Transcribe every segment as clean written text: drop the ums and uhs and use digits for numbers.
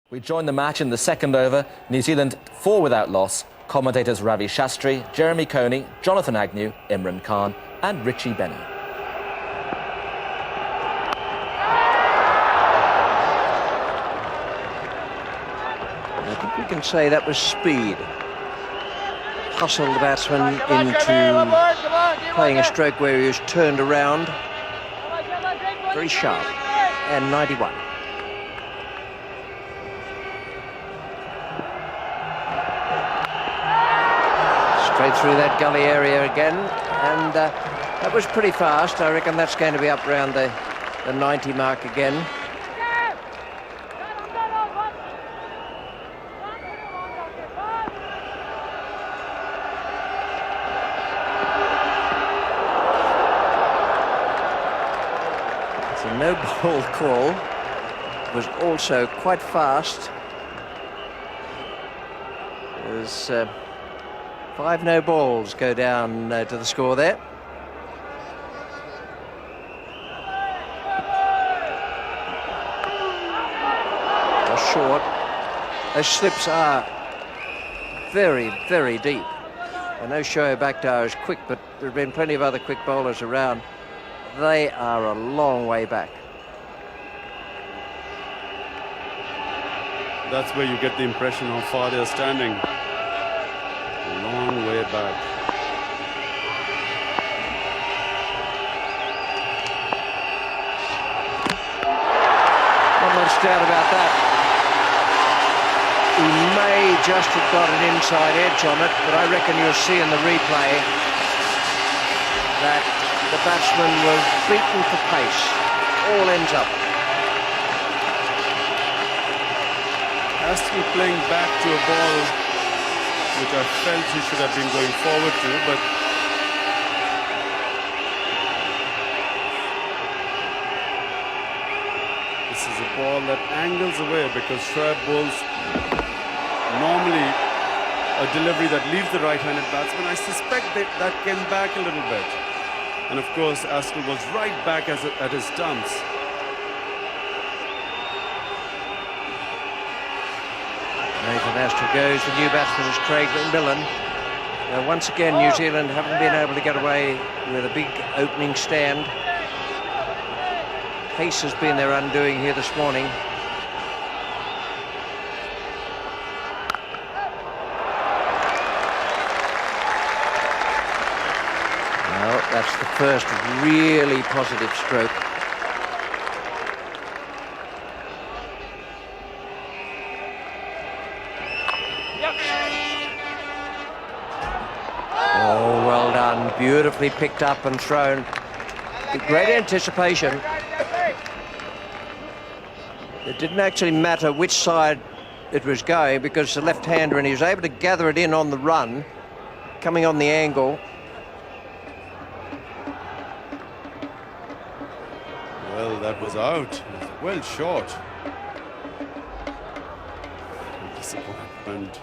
We joined the match in the second over. New Zealand 4 without loss. Commentators Ravi Shastri, Jeremy Coney, Jonathan Agnew, Imran Khan and Richie Benny. I think we can say that was speed. Hustled the batsman into playing a stroke where he was turned around. Very sharp. And 91. Straight through that gully area again, and that was pretty fast. I reckon that's going to be up around the 90 mark again. It's a no ball call. It was also quite fast. There's 5 no balls go down to the score there. Or short. Those slips are very, very deep. I know Shoaib Akhtar is quick, but there have been plenty of other quick bowlers around. They are a long way back. That's where you get the impression how far they're standing. Long way back. Not much doubt about that. He may just have got an inside edge on it, but I reckon you'll see in the replay that the batsman was beaten for pace. All ends up. Aston playing back to a ball which I felt he should have been going forward to, but this is a ball that angles away because Shoaib bowls normally a delivery that leaves the right-handed batsman. I suspect that came back a little bit. And of course, Aston was right back at his stumps. Nathan Astor goes. The new batsman is Craig McMillan. Once again, New Zealand haven't been able to get away with a big opening stand. Pace has been their undoing here this morning. Well, that's the first really positive stroke. Oh, well done. Beautifully picked up and thrown. Great anticipation. It didn't actually matter which side it was going because the left-hander, and he was able to gather it in on the run, coming on the angle. Well, that was out. It was well short. Disappointment.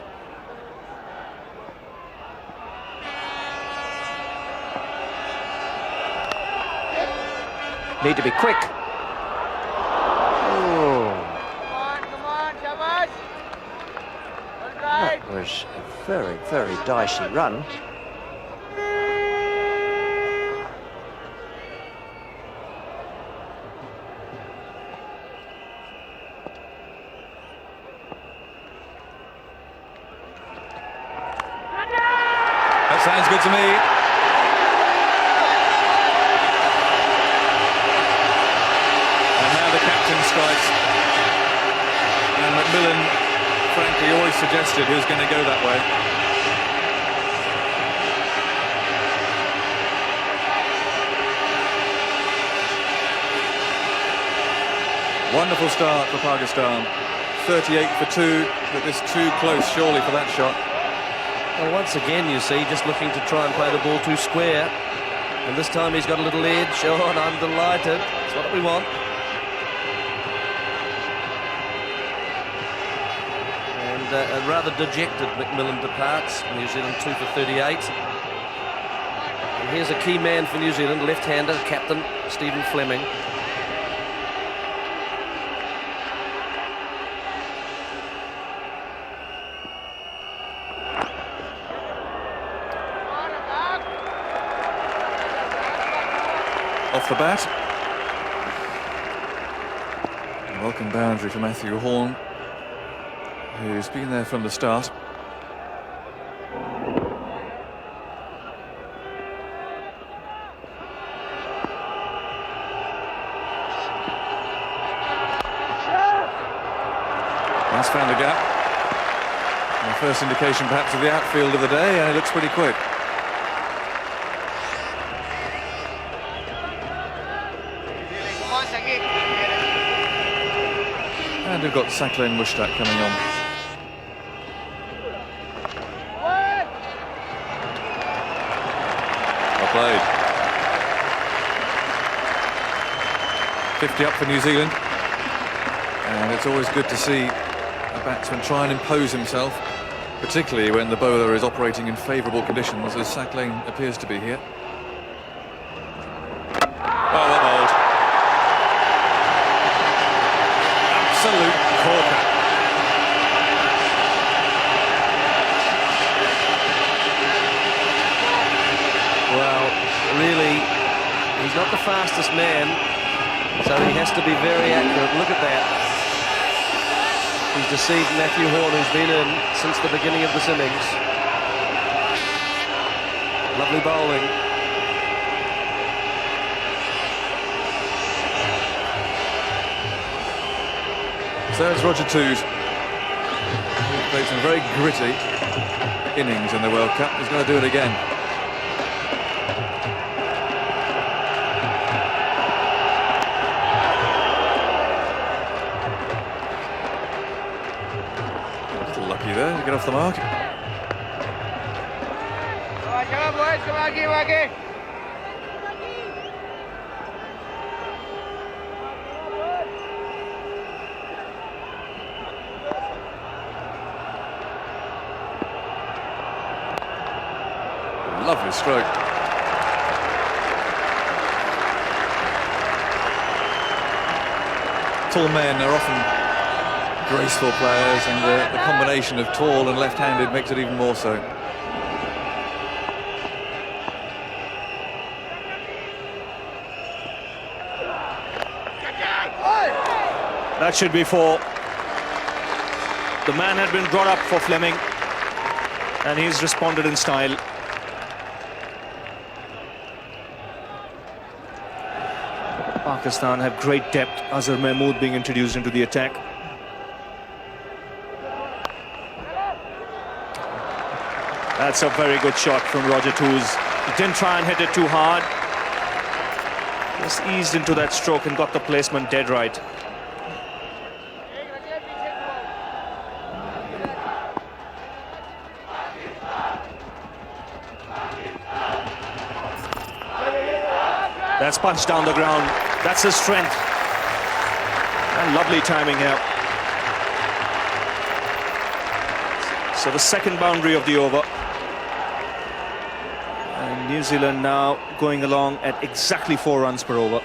Need to be quick. Oh. Come on, Shabash. That was a very, very dicey run. That sounds good to me. Strikes, and McMillan frankly always suggested he was going to go that way. Wonderful start for Pakistan. 38 for 2, but this too close surely for that shot. Well, once again, you see, just looking to try and play the ball too square, and this time he's got a little edge. Oh, and I'm delighted. That's what we want. A rather dejected McMillan departs. New Zealand 2 for 38. And here's a key man for New Zealand, left-hander, captain Stephen Fleming. off the bat. Welcome boundary for Matthew Horn, who's been there from the start. That's found a gap. And the first indication perhaps of the outfield of the day, and it looks pretty quick. And we've got Saqlain Mushtaq coming on. Well played. 50 up for New Zealand. And it's always good to see a batsman try and impose himself, particularly when the bowler is operating in favourable conditions, as Saqlain appears to be here. Oh, well bowled. Absolute corker. Well, really, he's not the fastest man, so he has to be very accurate. Look at that. He's deceived Matthew Horn, who's been in since the beginning of this innings. Lovely bowling. So it's Roger Toos. He's played some very gritty innings in the World Cup. He's going to do it again. A little lucky there to get off the mark. Come on, boys. Come on, keep working. Lovely stroke. Tall men are often graceful players, and the combination of tall and left-handed makes it even more so. That should be four. The man had been brought up for Fleming, and he's responded in style. Pakistan have great depth. Azhar Mahmood being introduced into the attack. That's a very good shot from Roger Toos. He didn't try and hit it too hard. Just eased into that stroke and got the placement dead right. That's punched down the ground. That's his strength. And lovely timing here. So the second boundary of the over. And New Zealand now going along at exactly 4 runs per over.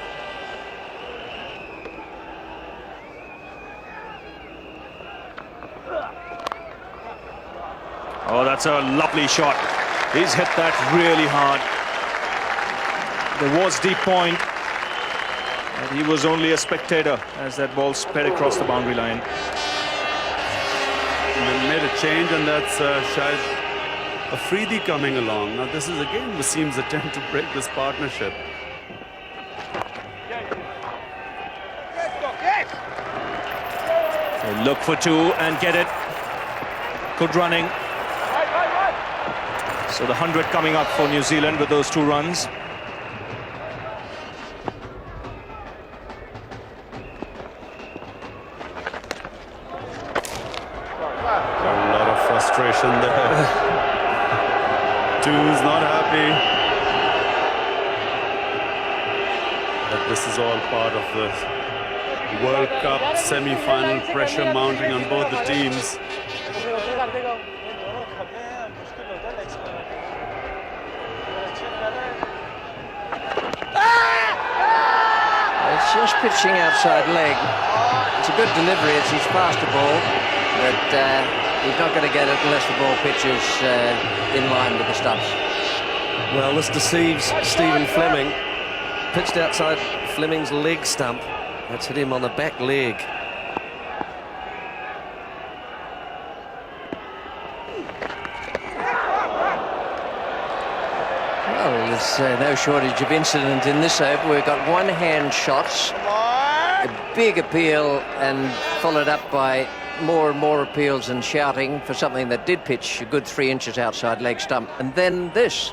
Oh, that's a lovely shot. He's hit that really hard. There was deep point, and he was only a spectator as that ball sped across the boundary line. And they made a change, and that's Shahid Afridi coming along. Now this is again Wasim's attempt to break this partnership. So look for 2 and get it. Good running. So the 100 coming up for New Zealand with those 2 runs. Frustration there. Toos not happy. But this is all part of the World Cup semi-final pressure mounting on both the teams. It's just pitching outside leg. It's a good delivery. It's his faster ball, but he's not going to get it unless the ball pitches in line with the stumps. Well, this deceives Stephen Fleming. pitched outside Fleming's leg stump. That's hit him on the back leg. Well, there's no shortage of incident in this over. We've got one-hand shots, a big appeal, and followed up by more and more appeals and shouting for something that did pitch a good 3 inches outside leg stump. And then this.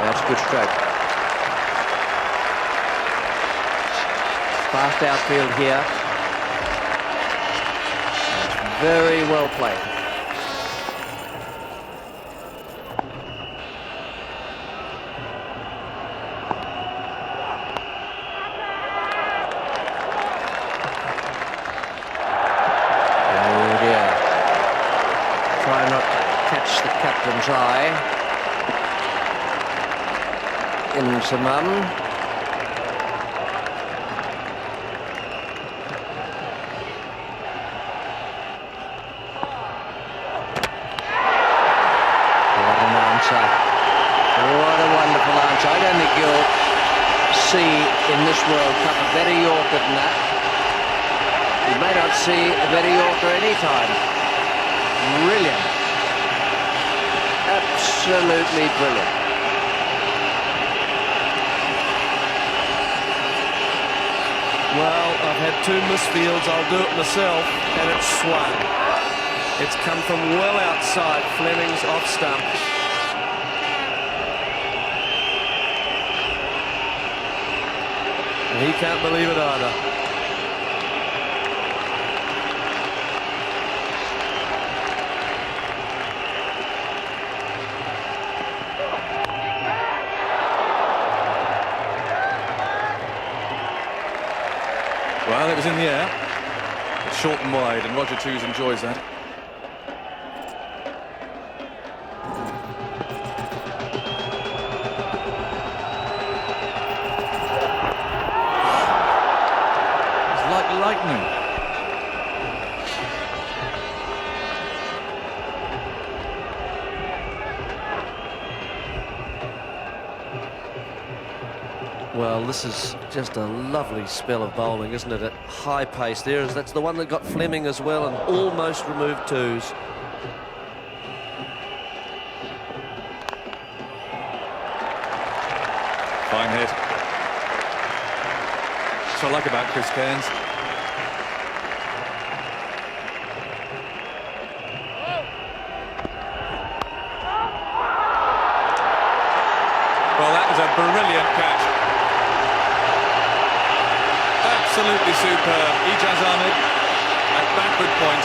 That's a good stroke. Fast outfield here. Very well played. Oh dear. Try not to catch the captain's eye. In Samam. What a wonderful answer. I don't think you'll see in this World Cup a better Yorker than that. You may not see a better Yorker any time. Brilliant. Absolutely brilliant. Well, I've had 2 misfields. I'll do it myself, and it's swung. It's come from well outside Fleming's off stump. And he can't believe it either. Well, it was in the air. It's short and wide, and Roger Toos enjoys that. It's like lightning. Well, this is just a lovely spell of bowling, isn't it? At high pace. That's the one that got Fleming as well, and almost removed Toos. Fine hit. That's what I like about Chris Cairns. Well, that was a brilliant catch. Absolutely superb. Ijaz Ahmed at backward point,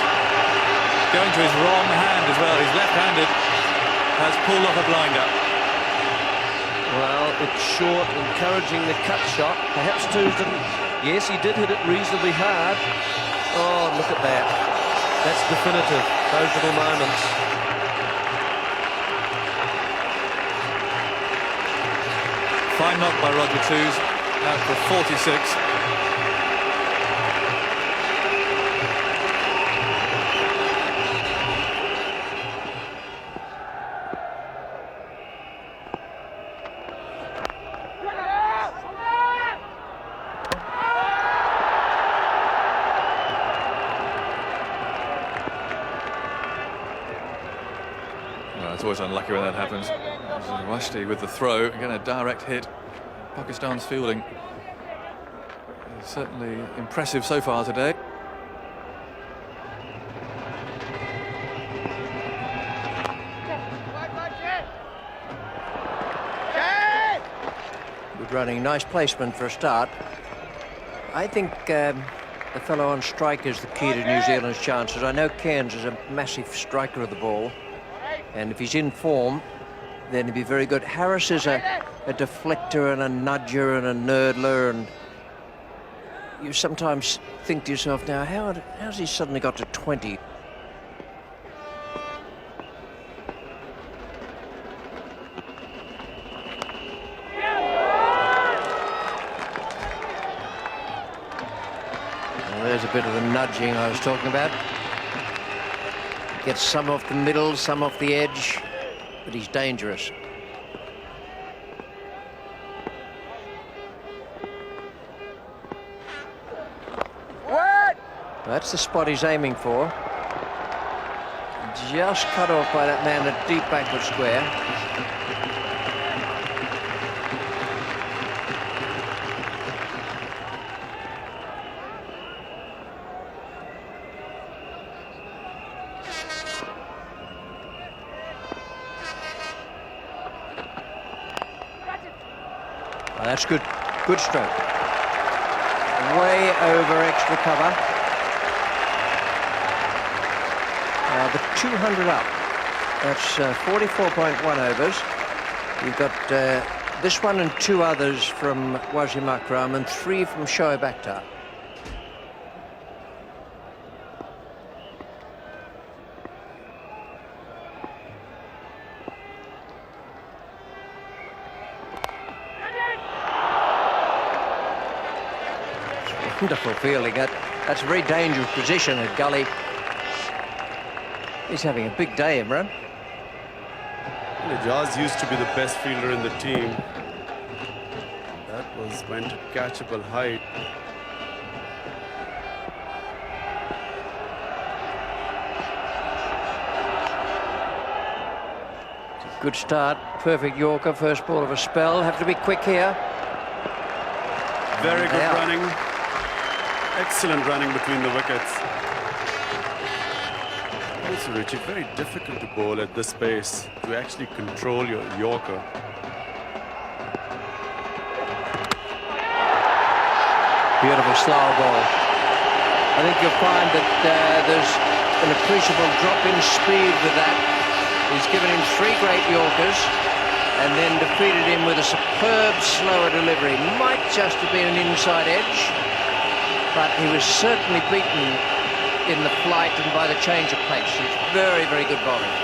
going to his wrong hand as well. He's left-handed, has pulled off a blinder. Well, it's short, encouraging the cut shot. Perhaps Toos didn't. Yes, he did hit it reasonably hard. Oh, look at that. That's definitive. Those little moments. Fine knock by Roger Toos, out for 46. It's always unlucky when that happens. Rushdie with the throw, again a direct hit. Pakistan's fielding is certainly impressive so far today. Good running, nice placement for a start. I think the fellow on strike is the key to New Zealand's chances. I know Cairns is a massive striker of the ball, and if he's in form, then he'd be very good. Harris is a deflector and a nudger and a nerdler, and you sometimes think to yourself, now, how's he suddenly got to 20? bit of the nudging I was talking about. Gets some off the middle, some off the edge, but he's dangerous. What? That's the spot he's aiming for. Just cut off by that man at deep backward square. Oh, that's good. Good stroke. Way over extra cover. The 200 up. That's 44.1 overs. You've got this one and 2 others from Wasim Akram and 3 from Shoaib Akhtar. Wonderful fielding. That's a very dangerous position at gully. He's having a big day, Imran. Ijaz used to be the best fielder in the team. That went at catchable height. Good start. Perfect Yorker. First ball of a spell. Have to be quick here. Very good Yeah. running. Excellent running between the wickets. Also, Richie, very difficult to bowl at this pace, to actually control your Yorker. Beautiful slow ball. I think you'll find that there's an appreciable drop in speed with that. He's given him 3 great Yorkers and then defeated him with a superb slower delivery. Might just have been an inside edge, but he was certainly beaten in the flight and by the change of pace. It's very, very good bowling.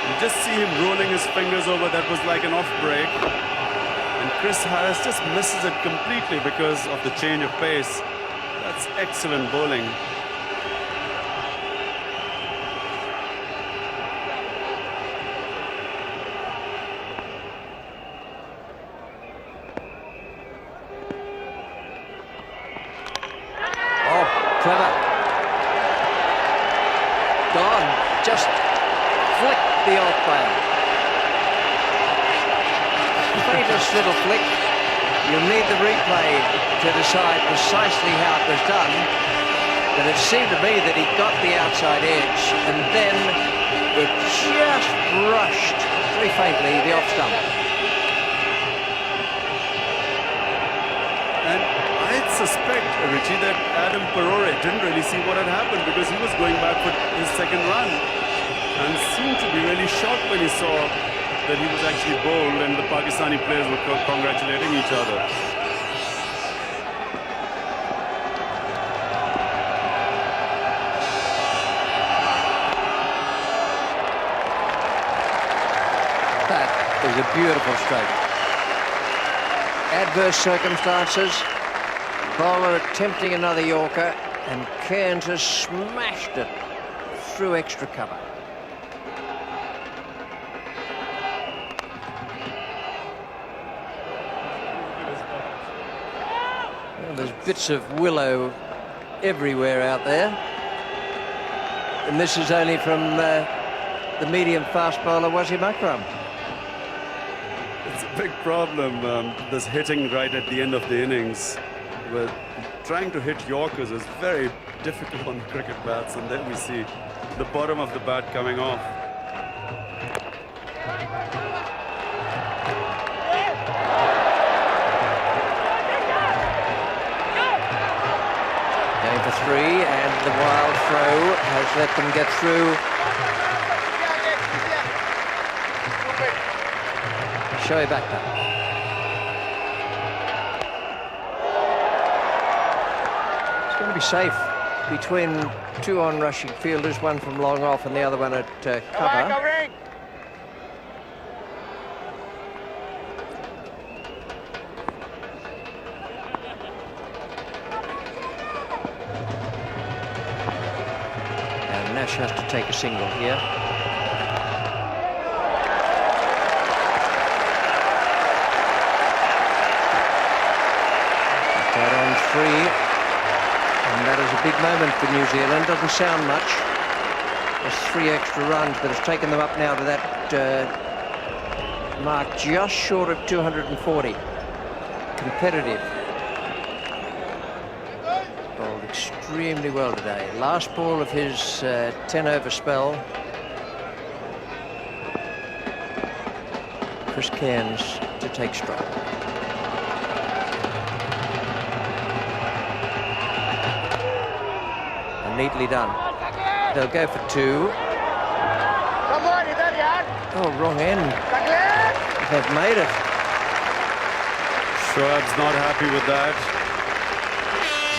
You just see him rolling his fingers over. That was like an off break. And Chris Harris just misses it completely because of the change of pace. That's excellent bowling. Oh, clever. Gone. Just flicked the off player. Faintest little flick. You'll need the replay to decide precisely how it was done. But it seemed to me that he got the outside edge and then it just brushed very faintly the off stump. And I'd suspect, Richie, that Adam Perore didn't really see what had happened because he was going back for his second run and seemed to be really shocked when he saw that he was actually bowled and the Pakistani players were congratulating each other. That is a beautiful stroke. Adverse circumstances. Bowler attempting another Yorker and Cairns has smashed it through extra cover. Well, there's bits of willow everywhere out there. And this is only from the medium fast bowler Wasim Akram. It's a big problem, this hitting right at the end of the innings. But trying to hit Yorkers is very difficult on the cricket bats, and then we see the bottom of the bat coming off. Going for 3, and the wild throw has let them get through. Shoaib Akhtar. It's going to be safe between 2 on-rushing fielders, one from long off and the other one at cover. Covering. Nash has to take a single here. That on 3, and that is a big moment for New Zealand. Doesn't sound much. There's 3 extra runs, but it's taken them up now to that mark just short of 240. Competitive. Bowled extremely well today. Last ball of his 10-over spell. Chris Cairns to take strike. And neatly done. They'll go for 2. Oh, wrong end. They've made it. Shoaib's not happy with that.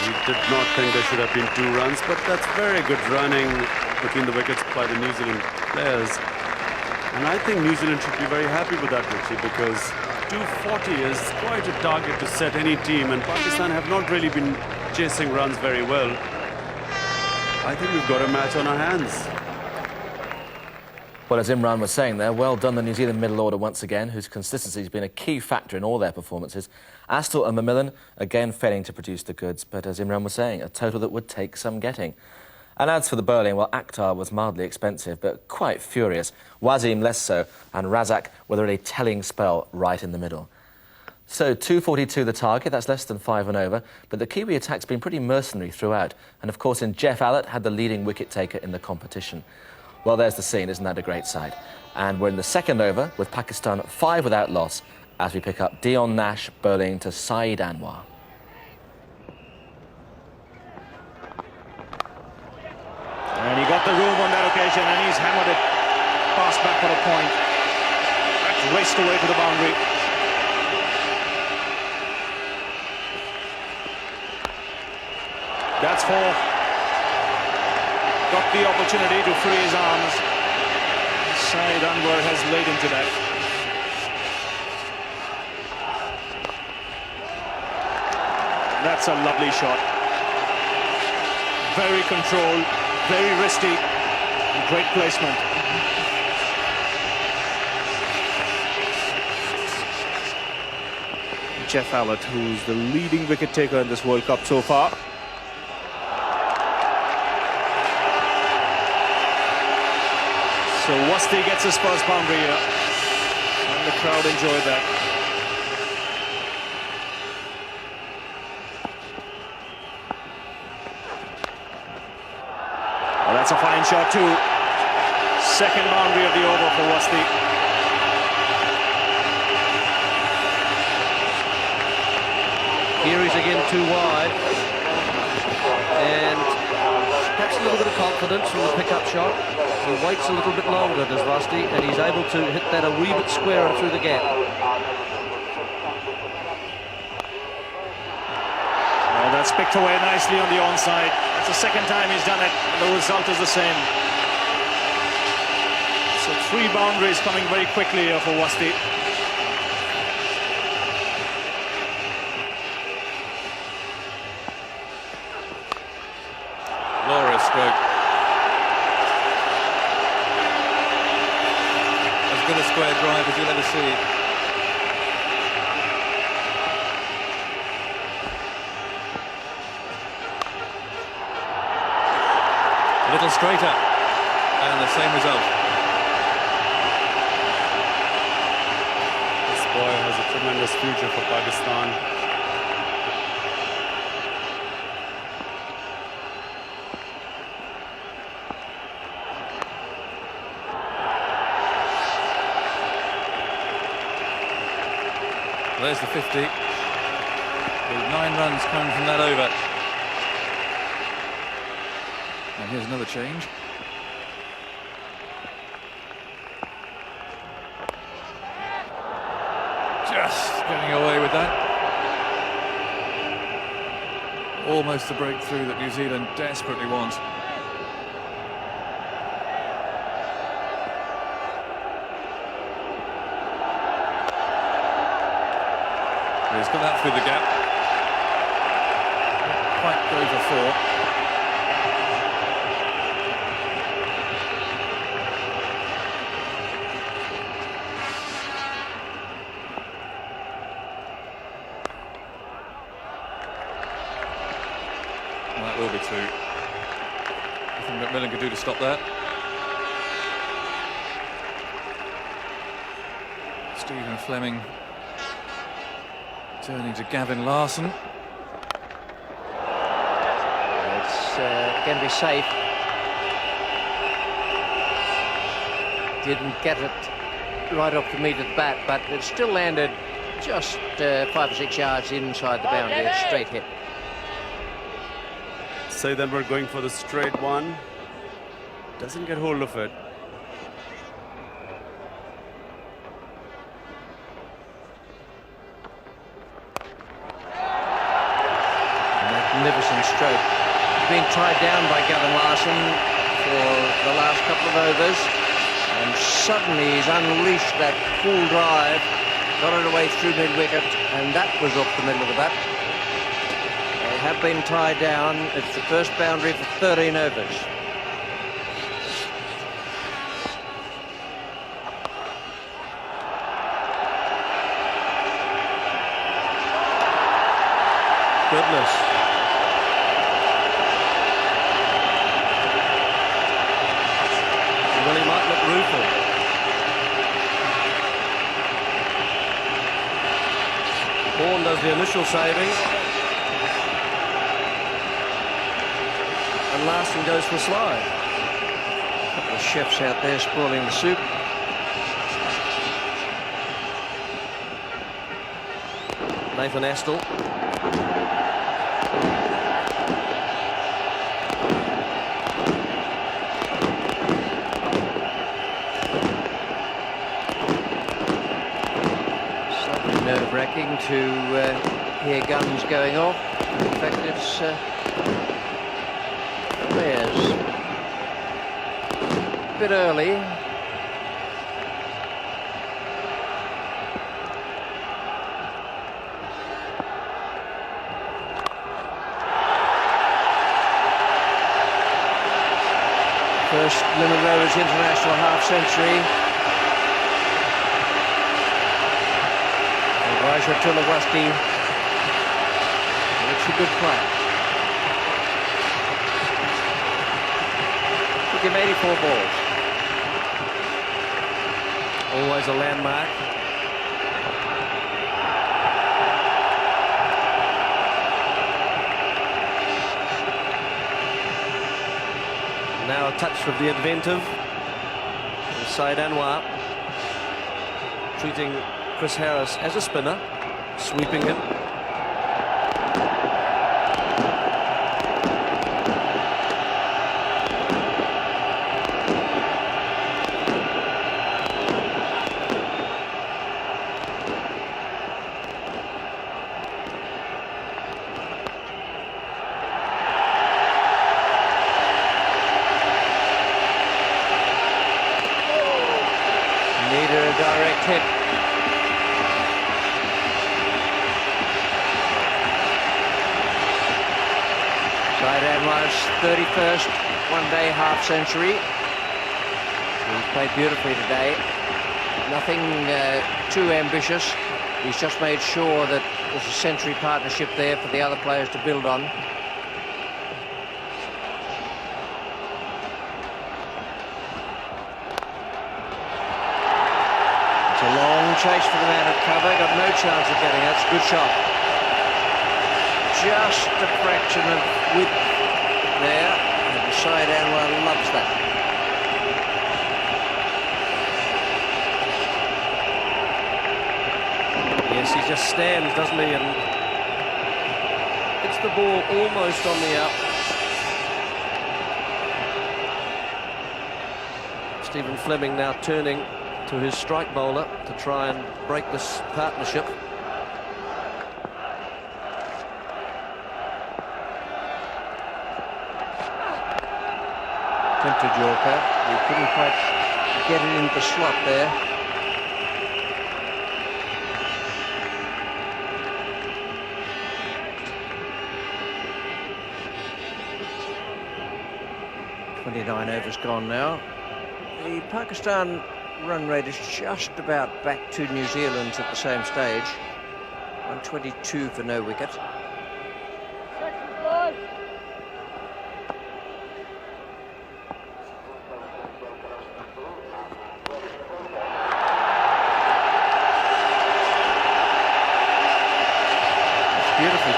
He did not think there should have been 2 runs, but that's very good running between the wickets by the New Zealand players. And I think New Zealand should be very happy with that, Richie, because 240 is quite a target to set any team, and Pakistan have not really been chasing runs very well. I think we've got a match on our hands. Well, as Imran was saying there, well done the New Zealand middle order once again, whose consistency has been a key factor in all their performances. Astle and Macmillan again failing to produce the goods, but as Imran was saying, a total that would take some getting. And as for the bowling, well, Akhtar was mildly expensive, but quite furious. Wasim less so, and Razak with a really telling spell right in the middle. So 242 the target, that's less than 5 and over, but the Kiwi attack's been pretty mercenary throughout. And of course, in Jeff Allott had the leading wicket taker in the competition. Well, there's the scene, isn't that a great sight? And we're in the second over with Pakistan 5 without loss as we pick up Dion Nash bowling to Saeed Anwar. And he got the room on that occasion, and he's hammered it past back for a point. That's raced away to the boundary. That's 4. Got the opportunity to free his arms. Saeed Anwar has laid into that. That's a lovely shot. Very controlled, very risky, and great placement. Jeff Allott, who's the leading wicket taker in this World Cup so far. So Wasti gets his first boundary here, and the crowd enjoyed that. Well, that's a fine shot too. Second boundary of the over for Wasti. Here he's again too wide. And perhaps a little bit of confidence from the pickup shot. He waits a little bit longer, does Wasti, and he's able to hit that a wee bit squarer through the gap. Well, that's picked away nicely on the onside. That's the second time he's done it. The result is the same. So 3 boundaries coming very quickly here for Wasti. Glorious stroke. As good a square drive as you'll ever see. A little straighter, and the same result. This boy has a tremendous future for Pakistan. There's the 50. With 9 runs coming from that over. And here's another change. Just getting away with that. Almost the breakthrough that New Zealand desperately want. He's got that through the gap. Not quite go for 4. stop there. Stephen Fleming turning to Gavin Larson. It's going to be safe. Didn't get it right off the meat of the bat, but it still landed just 5 or 6 yards inside the boundary. It's straight hit. Say then we're going for the straight one. Doesn't get hold of it. Magnificent stroke. He's been tied down by Gavin Larson for the last couple of overs, and suddenly he's unleashed that full drive, got it away through mid-wicket, and that was off the middle of the bat. They have been tied down. It's the first boundary for 13 overs. Goodness. Well, he might look rueful. Horn does the initial saving. And Larson goes for a slide. A couple of chefs out there spoiling the soup. Nathan Astle. Nerve-wracking to hear guns going off. In fact, it's players. A bit early. First Limited Overs International half-century. Raja Tulawasti, it's a good play. Took him 84 balls. Always a landmark. Now a touch of the inventive. Syed Anwar treating Chris Harris as a spinner, sweeping him. Neither a direct hit. Syed Anwar's 31st one-day half-century. He's played beautifully today. Nothing too ambitious. He's just made sure that there's a century partnership there for the other players to build on. It's a long chase for the man at cover. Got no chance of getting it. It's a good shot. Just a fraction of width there, and Syed Anwar loves that. Yes, he just stands, doesn't he, and hits the ball almost on the up. Stephen Fleming now turning to his strike bowler to try and break this partnership. Tempted Yorker. He couldn't quite get it into the slot there. .29 overs gone now. The Pakistan run rate is just about back to New Zealand's at the same stage. 122 for no wicket.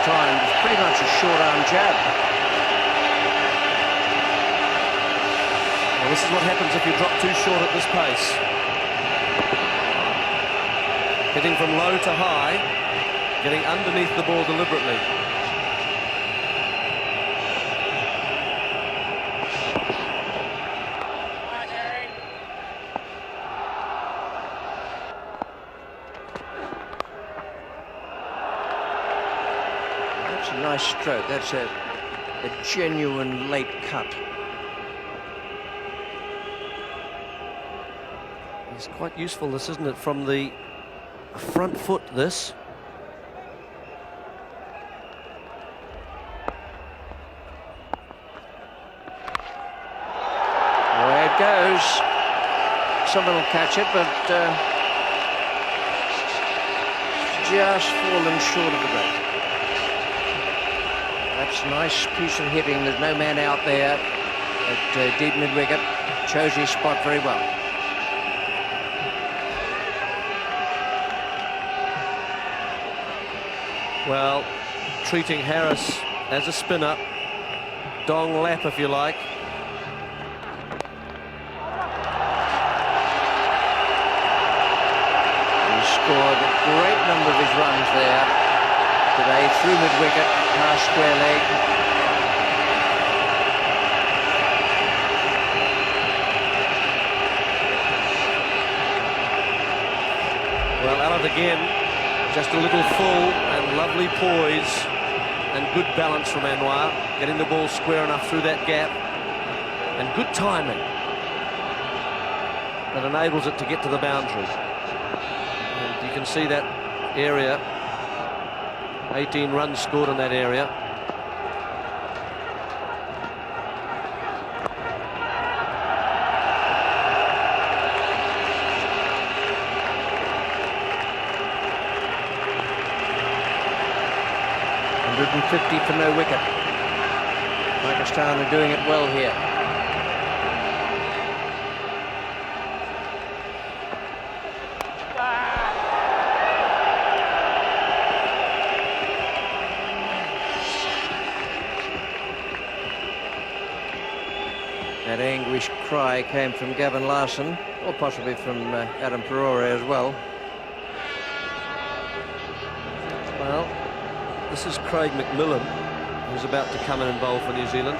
time. It was pretty much a short-arm jab. Well, this is what happens if you drop too short at this pace. Hitting from low to high, getting underneath the ball deliberately. That's a nice stroke. That's a genuine late cut. It's quite useful, this, isn't it, from the front foot, this. Away it goes. Someone will catch it, but just fallen short of the break. That's a nice piece of hitting. There's no man out there at deep mid-wicket. Chose his spot very well. Well, treating Harris as a spinner, dong lap if you like. He scored a great number of his runs there today through mid-wicket, past square leg. Well, Allen again. Just a little full and lovely poise and good balance from Anwar, getting the ball square enough through that gap, and good timing that enables it to get to the boundary. And you can see that area, 18 runs scored in that area. .50 for no wicket. Pakistan are doing it well here. That anguished cry came from Gavin Larson, or possibly from Adam Perore as well. Well, this is Craig McMillan, who's about to come in and bowl for New Zealand.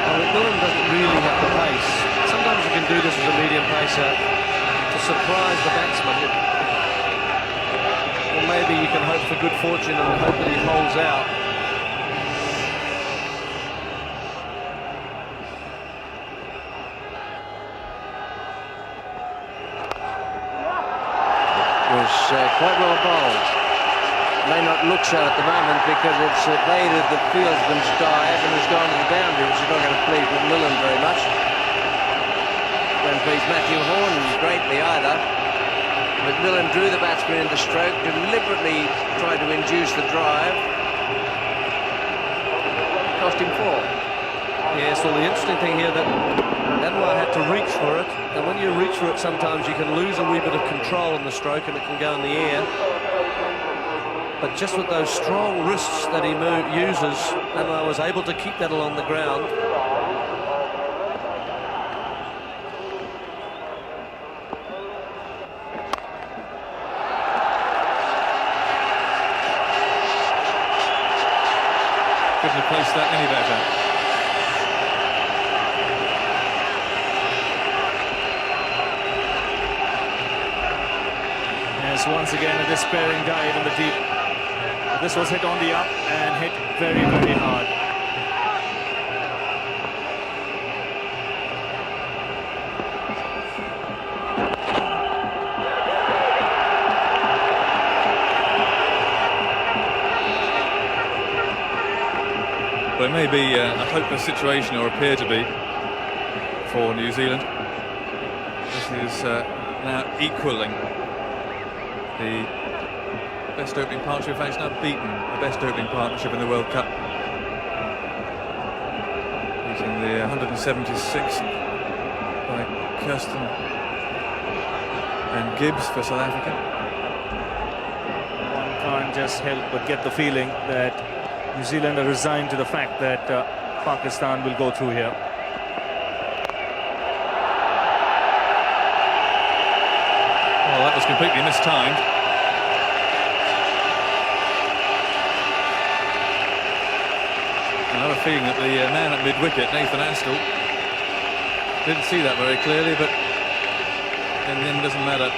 Well, McMillan doesn't really have the pace. Sometimes you can do this as a medium pacer to surprise the batsman. Or maybe you can hope for good fortune and hope that he holds out. It was quite well bowled. May not look so at the moment because it's evaded the fieldsman's dive and has gone to the boundary, which is not going to please McMillan very much. Won't please Matthew Horn greatly either. McMillan drew the batsman into stroke, deliberately tried to induce the drive. Cost him 4. Yes, well, the interesting thing here that Anwar had to reach for it, and when you reach for it sometimes you can lose a wee bit of control in the stroke and it can go in the air. But just with those strong wrists that he uses, Anwar was able to keep that along the ground. Couldn't have placed that any better. Yes, once again a despairing dive in the deep. This was hit on the up and hit very, very hard. Well, it may be a hopeless situation, or appear to be, for New Zealand. This is now equalling the best opening partnership. In fact, it's now beaten the best opening partnership in the World Cup, beating the 176 by Kirsten and Gibbs for South Africa. One can't just help but get the feeling that New Zealand are resigned to the fact that Pakistan will go through here. Well, that was completely mistimed. I have a feeling that the man at mid-wicket, Nathan Astle, didn't see that very clearly, but in the end it doesn't matter.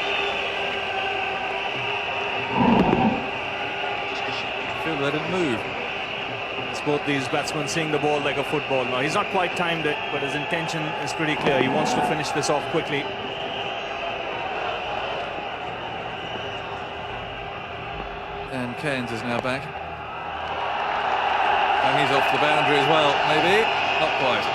I feel they didn't move. It's both these batsmen seeing the ball like a football. Now, he's not quite timed it, but his intention is pretty clear. He wants to finish this off quickly. And Cairns is now back. And he's off the boundary as well, maybe. Not quite.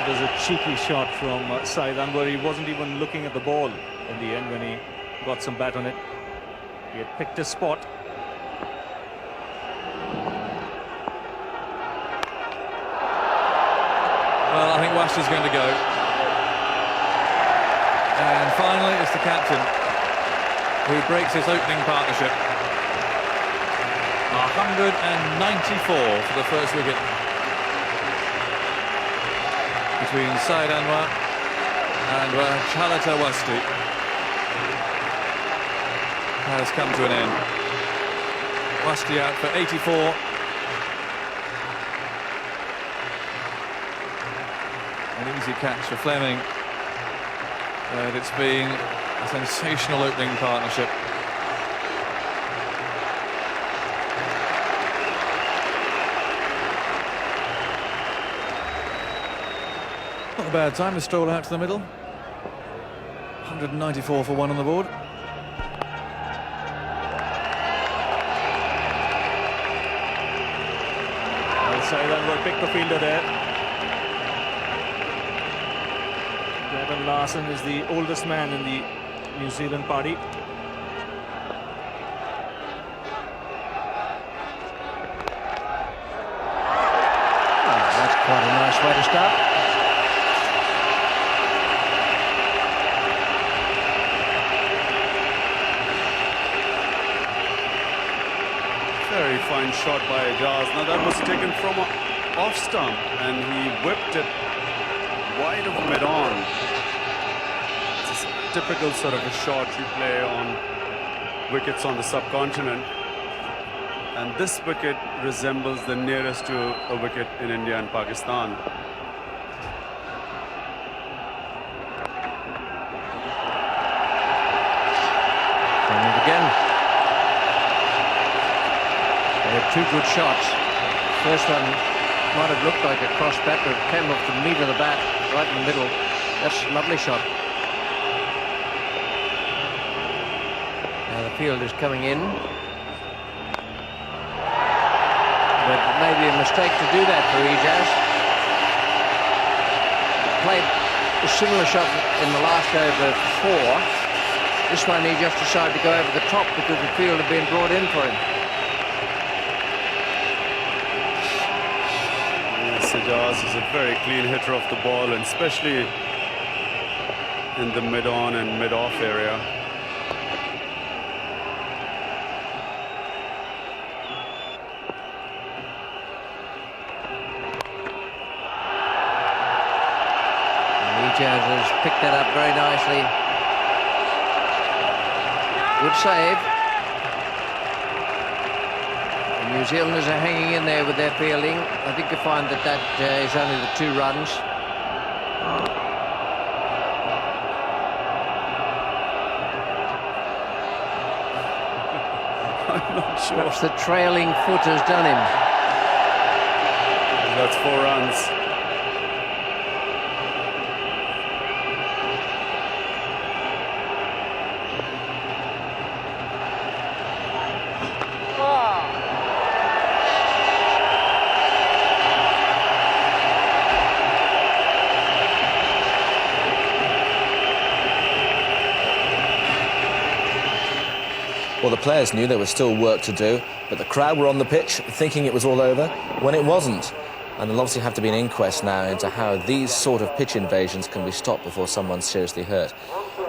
There's a cheeky shot from Saeed Anwar. He wasn't even looking at the ball in the end when he got some bat on it. He had picked a spot. Well, I think Wash is going to go. And finally, it's the captain who breaks his opening partnership. 194 for the first wicket between Saeed Anwar and Chalata Wasti has come to an end. Wasti out for 84. An easy catch for Fleming. And it's been a sensational opening partnership. Not a bad time to stroll out to the middle. 194 for one on the board. Saeed Anwar picked the fielder there. Gavin Larson is the oldest man in the New Zealand party. That's quite a nice way to start. Very fine shot by Ajaz. Now that was taken from off stump and he whipped it wide of mid-on. It's a typical sort of a shot you play on wickets on the subcontinent. And this wicket resembles the nearest to a wicket in India and Pakistan. Trying it again. They had two good shots. First one might have looked like a cross bat, but it came off the meat of the bat, right in the middle. That's a lovely shot. Now the field is coming in. But maybe a mistake to do that for Ijaz. Played a similar shot in the last over for 4. This one he just decided to go over the top because the field had been brought in for him. Ajaz is a very clean hitter of the ball, and especially in the mid-on and mid-off area. Ijaz has picked that up very nicely. Good save. New Zealanders are hanging in there with their fielding. I think you find that is only the 2 runs. I'm not sure. Perhaps the trailing foot has done him. That's 4 runs. Well, the players knew there was still work to do, but the crowd were on the pitch thinking it was all over when it wasn't. And there'll obviously have to be an inquest now into how these sort of pitch invasions can be stopped before someone's seriously hurt.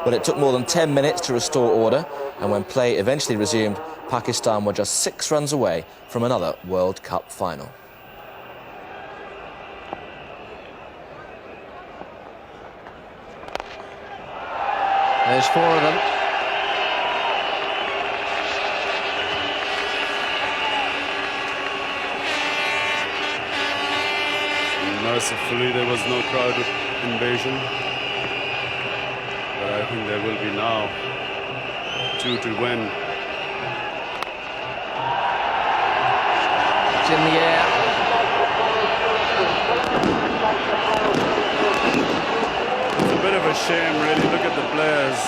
But it took more than 10 minutes to restore order, and when play eventually resumed, Pakistan were just 6 runs away from another World Cup final. There's 4 of them. Mercifully, there was no crowd invasion. But I think there will be now. 2 to win. It's in the air. It's a bit of a shame, really. Look at the players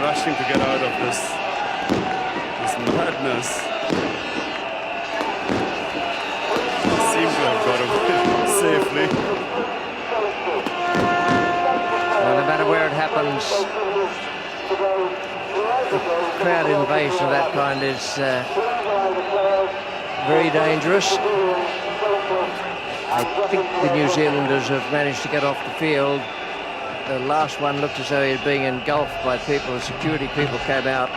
rushing to get out of this madness. They seem to have got away safely. Well, no matter where it happens, the crowd invasion of that kind is very dangerous. I think the New Zealanders have managed to get off the field. The last one looked as though he was being engulfed by people. The security people came out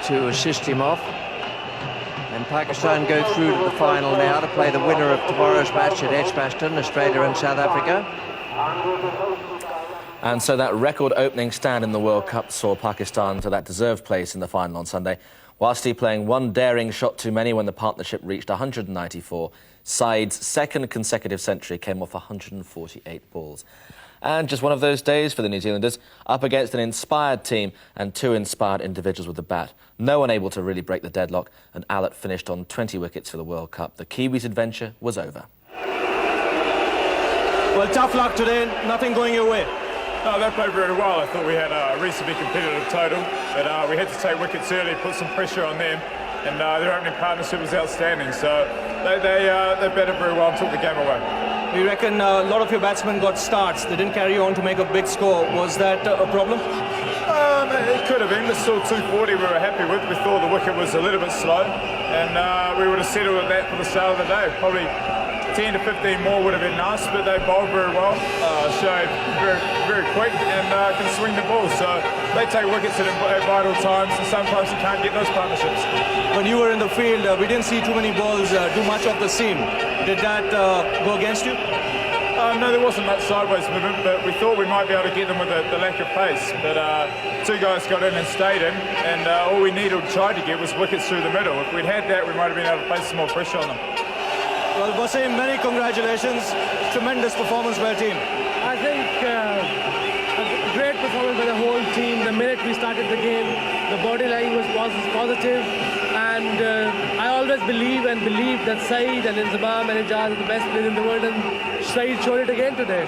to assist him off. And Pakistan go through to the final now to play the winner of tomorrow's match at Edgbaston, Australia and South Africa. And so that record opening stand in the World Cup saw Pakistan to that deserved place in the final on Sunday, whilst he playing one daring shot too many when the partnership reached 194. Saeed's second consecutive century came off 148 balls. And just one of those days for the New Zealanders, up against an inspired team and 2 inspired individuals with the bat. No one able to really break the deadlock, and Allott finished on 20 wickets for the World Cup. The Kiwis' adventure was over. Well, tough luck today, nothing going your way. No, they played very well. I thought we had a reasonably competitive total, but we had to take wickets early, put some pressure on them, and their opening partnership was outstanding. So they batted very well and took the game away. We reckon a lot of your batsmen got starts. They didn't carry on to make a big score. Was that a problem? It could have been, but still 240 we were happy with. We thought the wicket was a little bit slow, and we would have settled with that for the start of the day. Probably 10 to 15 more would have been nice, but they bowled very well, showed very, very quick and can swing the ball. So they take wickets at vital times, and sometimes you can't get those partnerships. When you were in the field, we didn't see too many balls do much of the seam. Did that go against you? No, there wasn't much sideways movement, but we thought we might be able to get them with the lack of pace. But 2 guys got in and stayed in, and all we needed to try to get was wickets through the middle. If we'd had that, we might have been able to place some more pressure on them. Well, Wasim, many congratulations. Tremendous performance by the team. I think a great performance by the whole team. The minute we started the game, the body language was positive. And I always believe that Saeed and Inzamam and Ijaz are the best players in the world, and Saeed showed it again today.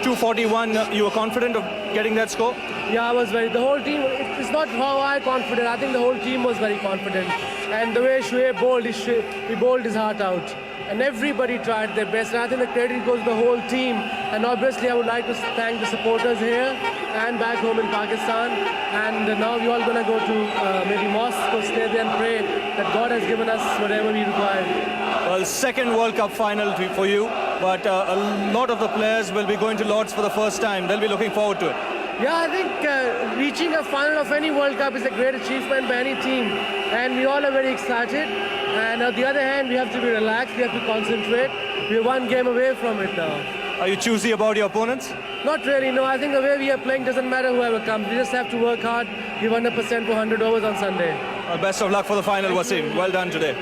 241, you were confident of getting that score? Yeah, I was the whole team, it's not how I confident, I think the whole team was very confident. And the way Shoaib bowled, he bowled his heart out. And everybody tried their best. And I think the credit goes to the whole team. And obviously I would like to thank the supporters here and back home in Pakistan. And now we're all going to go to maybe mosque, go stay there and pray that God has given us whatever we require. Well, second World Cup final for you, but a lot of the players will be going to Lord's for the first time. They'll be looking forward to it. Yeah, I think reaching a final of any World Cup is a great achievement by any team. And we all are very excited. And on the other hand, we have to be relaxed, we have to concentrate. We're 1 game away from it now. Are you choosy about your opponents? Not really, no. I think the way we are playing doesn't matter whoever comes. We just have to work hard, give 100% for 100 overs on Sunday. Well, best of luck for the final, Wasim. Well done today.